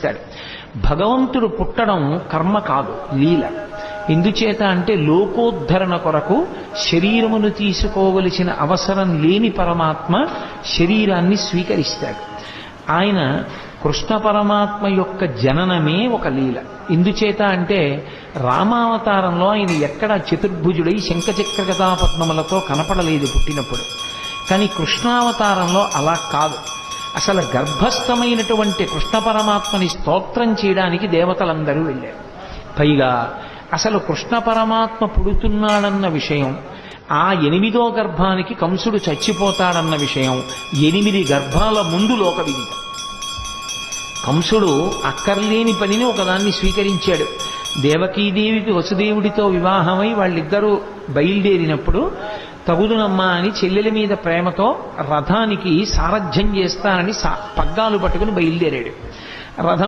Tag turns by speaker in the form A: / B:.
A: స్వీకరిస్తాడు. భగవంతుడు పుట్టడం కర్మ కాదు, లీల. ఎందుచేత అంటే లోకోద్ధరణ కొరకు శరీరమును తీసుకోవలసిన అవసరం లేని పరమాత్మ శరీరాన్ని స్వీకరిస్తాడు. ఆయన కృష్ణ పరమాత్మ యొక్క జననమే ఒక లీల. ఎందుచేత అంటే రామావతారంలో ఆయన ఎక్కడ చతుర్భుజుడై శంఖచక్ర గదాపద్మములతో కనపడలేదు పుట్టినప్పుడు. కానీ కృష్ణావతారంలో అలా కాదు. అసలు గర్భస్థమైనటువంటి కృష్ణ పరమాత్మని స్తోత్రం చేయడానికి దేవతలందరూ వెళ్ళారు. పైగా అసలు కృష్ణ పరమాత్మ పుడుతున్నాడన్న విషయం, ఆ 8వ గర్భానికి కంసుడు చచ్చిపోతాడన్న విషయం 8 గర్భాల ముందు లోక విదితం. కంసుడు అక్కర్లేని పనిని ఒకదాన్ని స్వీకరించాడు. దేవకీదేవికి వసుదేవుడితో వివాహమై వాళ్ళిద్దరూ బయలుదేరినప్పుడు తగుదునమ్మా అని చెల్లెల మీద ప్రేమతో రథానికి సారథ్యం చేస్తానని పగ్గాలు పట్టుకుని బయలుదేరాడు. రథం